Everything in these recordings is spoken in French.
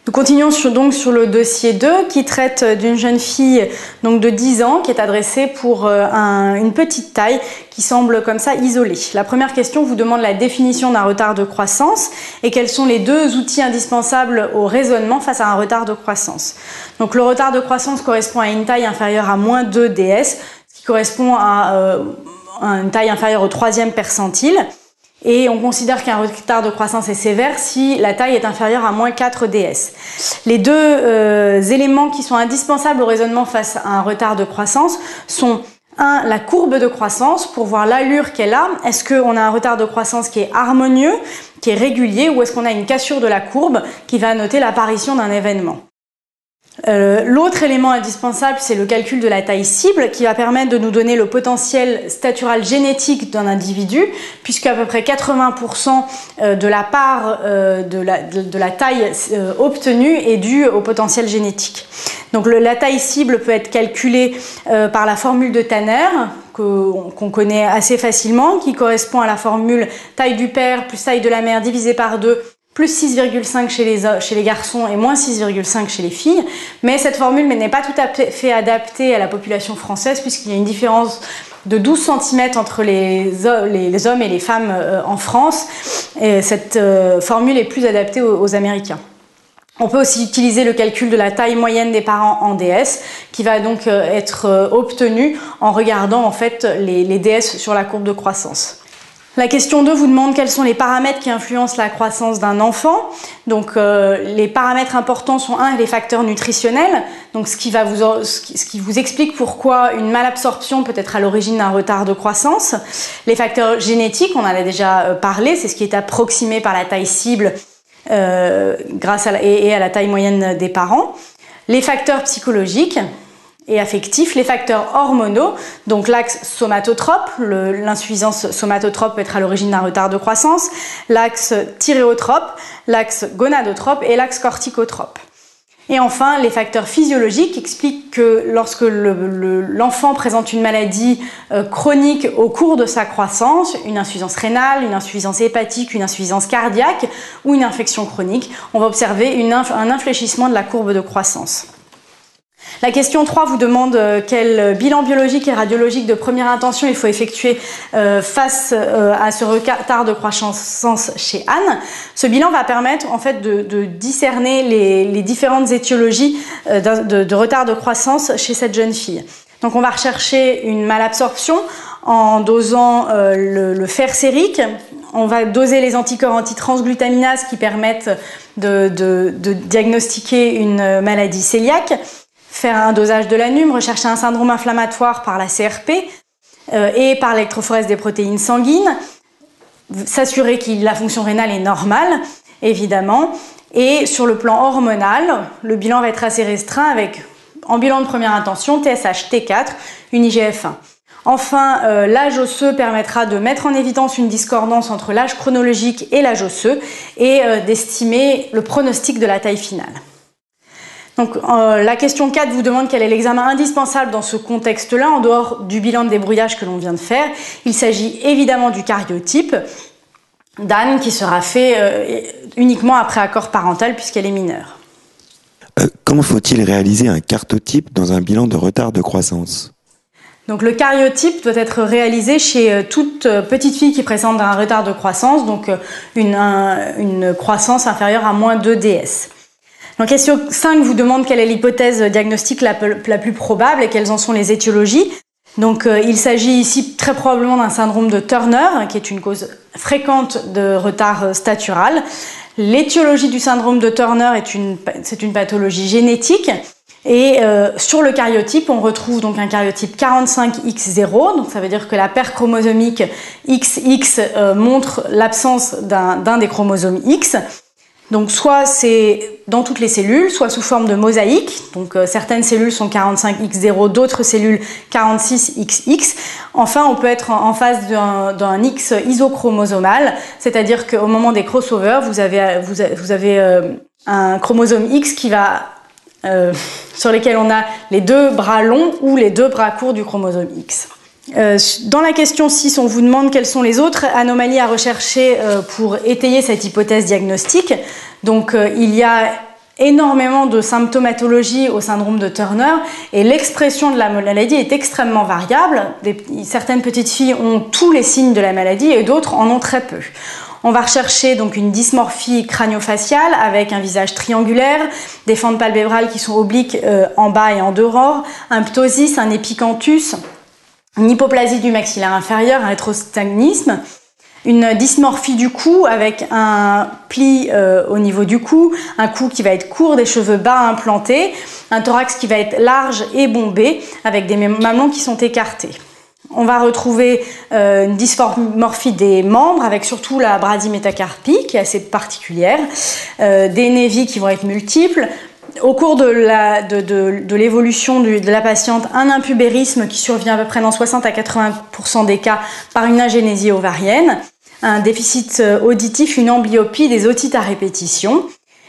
Nous continuons donc sur le dossier 2 qui traite d'une jeune fille donc de 10 ans qui est adressée pour une petite taille qui semble comme ça isolée. La première question vous demande la définition d'un retard de croissance et quels sont les deux outils indispensables au raisonnement face à un retard de croissance. Donc le retard de croissance correspond à une taille inférieure à moins 2 ds, ce qui correspond à une taille inférieure au 3e percentile. Et on considère qu'un retard de croissance est sévère si la taille est inférieure à moins 4 ds. Les deux éléments qui sont indispensables au raisonnement face à un retard de croissance sont la courbe de croissance pour voir l'allure qu'elle a. Est-ce qu'on a un retard de croissance qui est harmonieux, qui est régulier, ou est-ce qu'on a une cassure de la courbe qui va noter l'apparition d'un événement? L'autre élément indispensable, c'est le calcul de la taille cible qui va permettre de nous donner le potentiel statural génétique d'un individu, puisque à peu près 80% de la part de la taille obtenue est due au potentiel génétique. Donc la taille cible peut être calculée par la formule de Tanner, qu'on connaît assez facilement, qui correspond à la formule taille du père plus taille de la mère divisé par 2, plus 6,5 chez les garçons et moins 6,5 chez les filles. Mais cette formule n'est pas tout à fait adaptée à la population française puisqu'il y a une différence de 12 cm entre les hommes et les femmes en France. Et cette formule est plus adaptée aux Américains. On peut aussi utiliser le calcul de la taille moyenne des parents en DS, qui va donc être obtenu en regardant en fait les DS sur la courbe de croissance. La question 2 vous demande quels sont les paramètres qui influencent la croissance d'un enfant. Donc les paramètres importants sont les facteurs nutritionnels, donc ce qui vous explique pourquoi une malabsorption peut être à l'origine d'un retard de croissance. Les facteurs génétiques, on en a déjà parlé, c'est ce qui est approximé par la taille cible grâce à la taille moyenne des parents. Les facteurs psychologiques et affectifs, les facteurs hormonaux, donc l'axe somatotrope, l'insuffisance somatotrope peut être à l'origine d'un retard de croissance, l'axe thyréotrope, l'axe gonadotrope et l'axe corticotrope. Et enfin, les facteurs physiologiques expliquent que lorsque l'enfant présente une maladie chronique au cours de sa croissance, une insuffisance rénale, une insuffisance hépatique, une insuffisance cardiaque ou une infection chronique, on va observer un infléchissement de la courbe de croissance. La question 3 vous demande quel bilan biologique et radiologique de première intention il faut effectuer face à ce retard de croissance chez Anne. Ce bilan va permettre en fait de discerner les différentes étiologies de retard de croissance chez cette jeune fille. Donc on va rechercher une malabsorption en dosant le fer sérique. On va doser les anticorps antitransglutaminase qui permettent de diagnostiquer une maladie cœliaque. Faire un dosage de l'anum, rechercher un syndrome inflammatoire par la CRP et par l'électrophorèse des protéines sanguines, s'assurer que la fonction rénale est normale, évidemment, et sur le plan hormonal, le bilan va être assez restreint avec, en bilan de première intention, TSH T4, une IGF-1. Enfin, l'âge osseux permettra de mettre en évidence une discordance entre l'âge chronologique et l'âge osseux et d'estimer le pronostic de la taille finale. Donc la question 4 vous demande quel est l'examen indispensable dans ce contexte-là, en dehors du bilan de débrouillage que l'on vient de faire. Il s'agit évidemment du cariotype d'Anne qui sera fait uniquement après accord parental puisqu'elle est mineure. Comment faut-il réaliser un cartotype dans un bilan de retard de croissance ? Donc le cariotype doit être réalisé chez toute petite fille qui présente un retard de croissance, donc une croissance inférieure à moins 2 ds. Donc question 5 vous demande quelle est l'hypothèse diagnostique la plus probable et quelles en sont les étiologies. Donc il s'agit ici très probablement d'un syndrome de Turner, qui est une cause fréquente de retard statural. L'étiologie du syndrome de Turner c'est une pathologie génétique. Et sur le cariotype, on retrouve donc un cariotype 45X0, donc ça veut dire que la paire chromosomique XX montre l'absence d'un des chromosomes X. Donc soit c'est dans toutes les cellules, soit sous forme de mosaïque. Donc certaines cellules sont 45X0, d'autres cellules 46XX. Enfin, on peut être en face d'un X isochromosomal, c'est-à-dire qu'au moment des crossovers, vous avez un chromosome X qui va sur lesquels on a les deux bras longs ou les deux bras courts du chromosome X. Dans la question 6, on vous demande quelles sont les autres anomalies à rechercher pour étayer cette hypothèse diagnostique. Donc il y a énormément de symptomatologie au syndrome de Turner et l'expression de la maladie est extrêmement variable. Certaines petites filles ont tous les signes de la maladie et d'autres en ont très peu. On va rechercher donc une dysmorphie crânio-faciale avec un visage triangulaire, des fentes palpébrales qui sont obliques en bas et en dehors, un ptosis, un épicanthus, une hypoplasie du maxillaire inférieur, un rétrostagnisme, une dysmorphie du cou avec un pli au niveau du cou, un cou qui va être court, des cheveux bas implantés, un thorax qui va être large et bombé avec des mamelons qui sont écartés. On va retrouver une dysmorphie des membres avec surtout la bradymétacarpie qui est assez particulière, des névis qui vont être multiples. Au cours de l'évolution de la patiente, un impubérisme qui survient à peu près dans 60 à 80% des cas par une agénésie ovarienne, un déficit auditif, une amblyopie, des otites à répétition.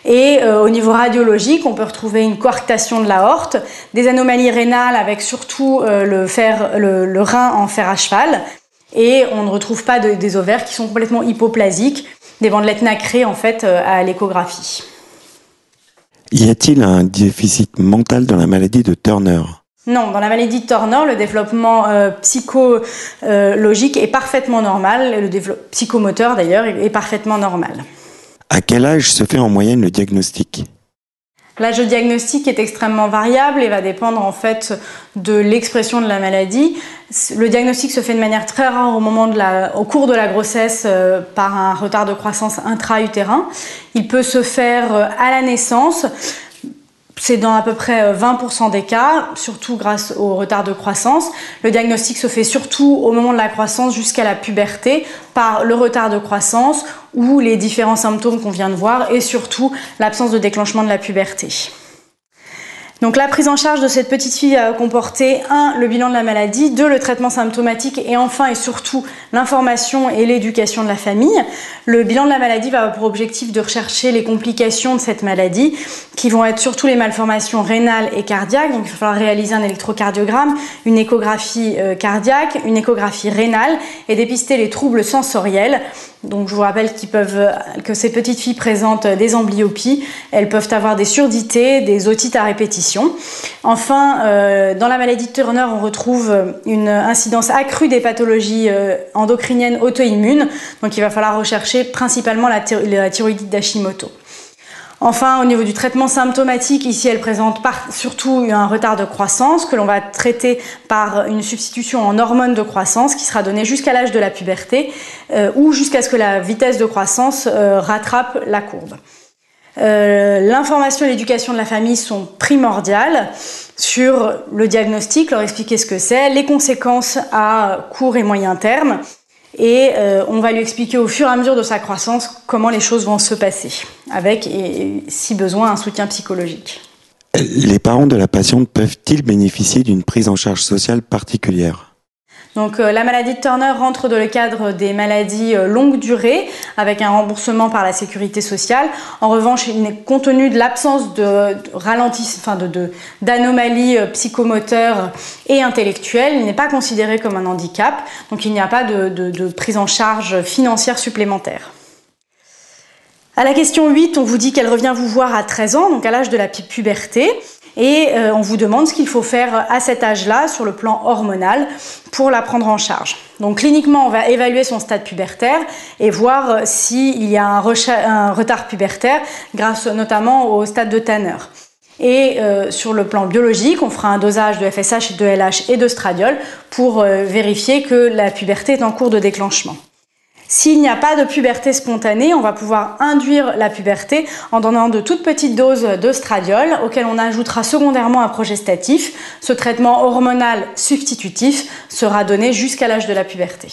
Et au niveau radiologique, on peut retrouver une coarctation de l'aorte, des anomalies rénales avec surtout le rein en fer à cheval. Et on ne retrouve pas des ovaires qui sont complètement hypoplasiques, des bandelettes nacrées en fait à l'échographie. Y a-t-il un déficit mental dans la maladie de Turner? Non, dans la maladie de Turner, le développement psychologique est parfaitement normal, le développement psychomoteur d'ailleurs est parfaitement normal. À quel âge se fait en moyenne le diagnostic? L'âge de diagnostic est extrêmement variable et va dépendre en fait de l'expression de la maladie. Le diagnostic se fait de manière très rare au cours de la grossesse par un retard de croissance intra-utérin. Il peut se faire à la naissance. C'est dans à peu près 20% des cas, surtout grâce au retard de croissance. Le diagnostic se fait surtout au moment de la croissance jusqu'à la puberté par le retard de croissance ou les différents symptômes qu'on vient de voir et surtout l'absence de déclenchement de la puberté. Donc la prise en charge de cette petite fille va comporter 1. Le bilan de la maladie, 2. Le traitement symptomatique et enfin et surtout l'information et l'éducation de la famille. Le bilan de la maladie va avoir pour objectif de rechercher les complications de cette maladie qui vont être surtout les malformations rénales et cardiaques. Donc il va falloir réaliser un électrocardiogramme, une échographie cardiaque, une échographie rénale et dépister les troubles sensoriels. Donc je vous rappelle que ces petites filles présentent des amblyopies, elles peuvent avoir des surdités, des otites à répétition. Enfin, dans la maladie de Turner, on retrouve une incidence accrue des pathologies endocriniennes auto-immunes, donc il va falloir rechercher principalement la thyroïdite d'Hashimoto. Enfin, au niveau du traitement symptomatique, ici elle présente surtout un retard de croissance que l'on va traiter par une substitution en hormones de croissance qui sera donnée jusqu'à l'âge de la puberté ou jusqu'à ce que la vitesse de croissance rattrape la courbe. L'information et l'éducation de la famille sont primordiales sur le diagnostic, leur expliquer ce que c'est, les conséquences à court et moyen terme. Et on va lui expliquer au fur et à mesure de sa croissance comment les choses vont se passer, avec, et, si besoin, un soutien psychologique. Les parents de la patiente peuvent-ils bénéficier d'une prise en charge sociale particulière? Donc la maladie de Turner rentre dans le cadre des maladies longue durée avec un remboursement par la sécurité sociale. En revanche, compte tenu de l'absence d'anomalies psychomoteurs et intellectuelles, il n'est pas considéré comme un handicap. Donc il n'y a pas de prise en charge financière supplémentaire. À la question 8, on vous dit qu'elle revient vous voir à 13 ans, donc à l'âge de la puberté. Et on vous demande ce qu'il faut faire à cet âge-là sur le plan hormonal pour la prendre en charge. Donc cliniquement, on va évaluer son stade pubertaire et voir s'il y a un retard pubertaire grâce notamment au stade de Tanner. Et sur le plan biologique, on fera un dosage de FSH, de LH et de stradiol pour vérifier que la puberté est en cours de déclenchement. S'il n'y a pas de puberté spontanée, on va pouvoir induire la puberté en donnant de toutes petites doses de stradiol auquel on ajoutera secondairement un progestatif. Ce traitement hormonal substitutif sera donné jusqu'à l'âge de la puberté.